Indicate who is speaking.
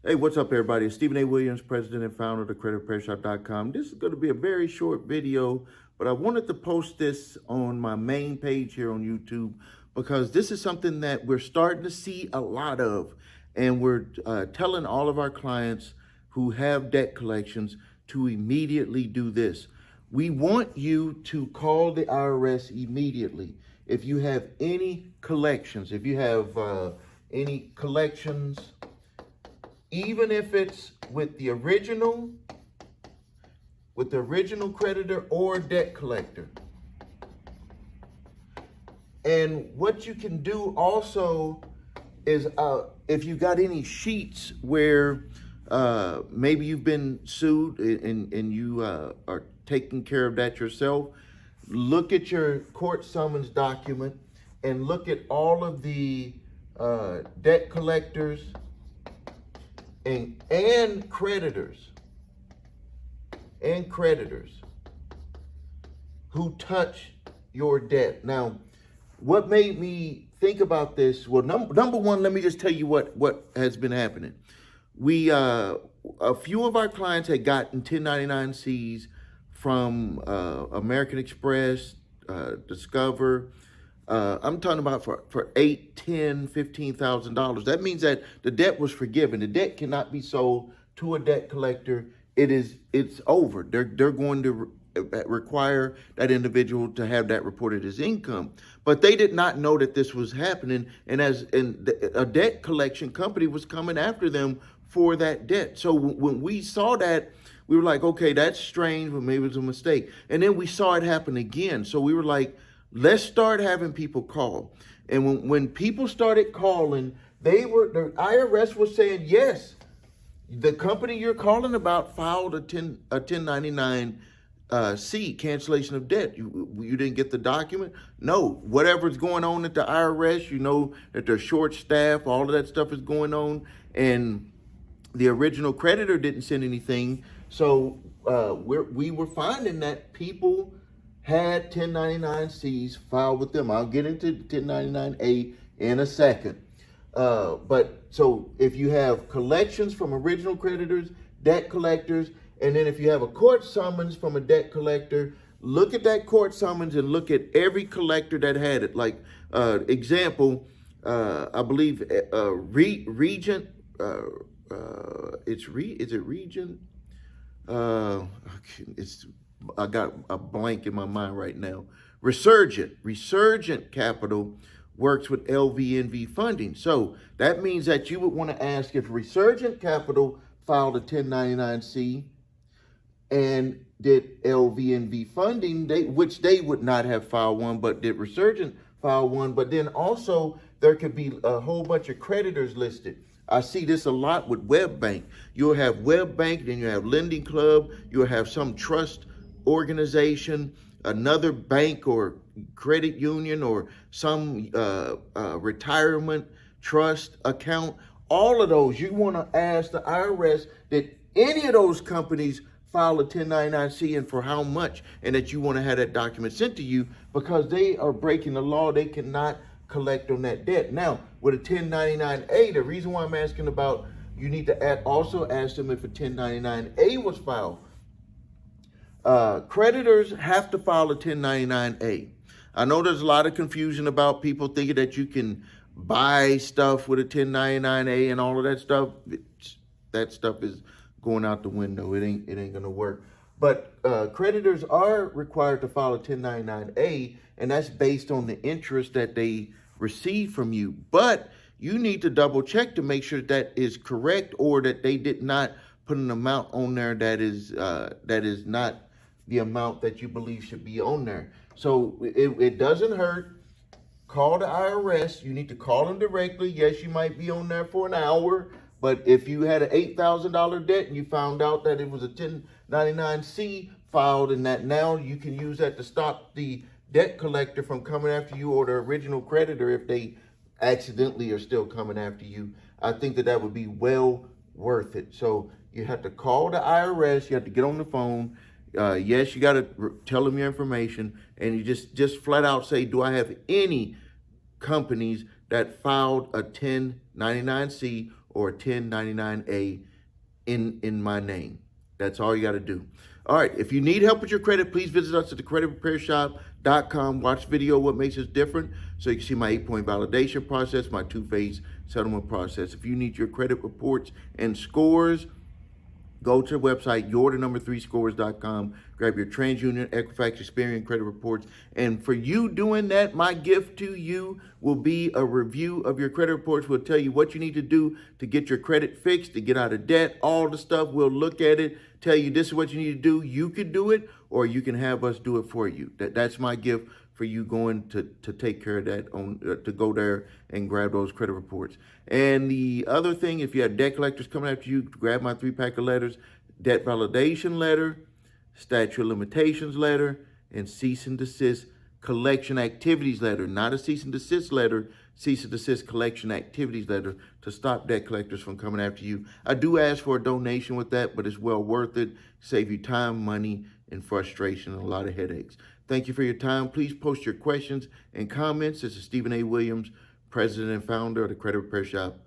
Speaker 1: Hey, what's up, everybody? It's Stephen A. Williams, president and founder of thecreditrepairshop.com. This is going to be a very short video, but I wanted to post this on my main page here on YouTube because this is something that we're starting to see a lot of, and we're telling all of our clients who have debt collections to immediately do this. We want you to call the IRS immediately. If you have any collections, if you have any collections, even if it's with the original creditor or debt collector. And what you can do also is if you got any sheets where maybe you've been sued and you are taking care of that yourself, look at your court summons document and look at all of the debt collectors and creditors who touch your debt. Now, what made me think about this? Well, number one, let me just tell you what has been happening. We a few of our clients had gotten 1099-Cs from American Express, Discover. I'm talking about for $8,000, $10,000, $15,000. That means that the debt was forgiven. The debt cannot be sold to a debt collector. It's over. They're going to require that individual to have that reported as income. But they did not know that this was happening, and a debt collection company was coming after them for that debt. So when we saw that, we were like, okay, that's strange, but maybe it was a mistake. And then we saw it happen again. So we were like, let's start having people call. And when people started calling, the IRS was saying, yes, the company you're calling about filed a 1099-C, cancellation of debt. You didn't get the document? No. Whatever's going on at the IRS, you know that they're short-staffed, all of that stuff is going on, and the original creditor didn't send anything. So we were finding that people had 1099-Cs filed with them. I'll get into 1099-A in a second. But so if you have collections from original creditors, debt collectors, and then if you have a court summons from a debt collector, look at that court summons and look at every collector that had it. Like example, I believe Regent. Is it Regent? I got a blank in my mind right now. Resurgent Capital works with LVNV funding. So that means that you would want to ask if Resurgent Capital filed a 1099-C and did LVNV funding, which they would not have filed one, but did Resurgent file one? But then also there could be a whole bunch of creditors listed. I see this a lot with WebBank. You'll have WebBank, then you have Lending Club, you'll have some trust organization, another bank or credit union, or some retirement trust account. All of those, you want to ask the IRS that any of those companies file a 1099-C and for how much, and that you want to have that document sent to you because they are breaking the law. They cannot collect on that debt. Now, with a 1099-A, the reason why I'm asking about, you need to also ask them if a 1099-A was filed. Creditors have to file a 1099-A. I know there's a lot of confusion about people thinking that you can buy stuff with a 1099-A and all of that stuff. That stuff is going out the window. It ain't gonna work. But creditors are required to file a 1099-A, and that's based on the interest that they receive from you. But you need to double check to make sure that is correct, or that they did not put an amount on there that is not the amount that you believe should be on there. So it doesn't hurt. Call the IRS. You need to call them directly. Yes, you might be on there for an hour, but if you had an $8,000 debt and you found out that it was a 1099-C filed, and that now you can use that to stop the debt collector from coming after you, or the original creditor if they accidentally are still coming after you, I think that would be well worth it. So you have to call the IRS. You have to get on the phone. Yes, you got to tell them your information, and you just flat out say, do I have any companies that filed a 1099-C or a 1099A in my name. That's all you got to do. All right. If you need help with your credit, please visit us at thecreditrepairshop.com. Watch video what makes us different so you can see my 8-point validation process, my 2-phase settlement process. If you need your credit reports and scores, go to the website, your3scores.com. Grab your TransUnion, Equifax, Experian credit reports. And for you doing that, my gift to you will be a review of your credit reports. We'll tell you what you need to do to get your credit fixed, to get out of debt, all the stuff. We'll look at it, tell you this is what you need to do. You could do it, or you can have us do it for you. That's my gift for you going to take care of that, to go there and grab those credit reports. And the other thing, if you have debt collectors coming after you, grab my 3-pack of letters: debt validation letter, statute of limitations letter, and cease and desist collection activities letter. Not a cease and desist letter, cease and desist collection activities letter to stop debt collectors from coming after you. I do ask for a donation with that, but it's well worth it. Save you time, money, and frustration, and a lot of headaches. Thank you for your time. Please post your questions and comments. This is Stephen A. Williams, President and founder of the Credit Repair Shop.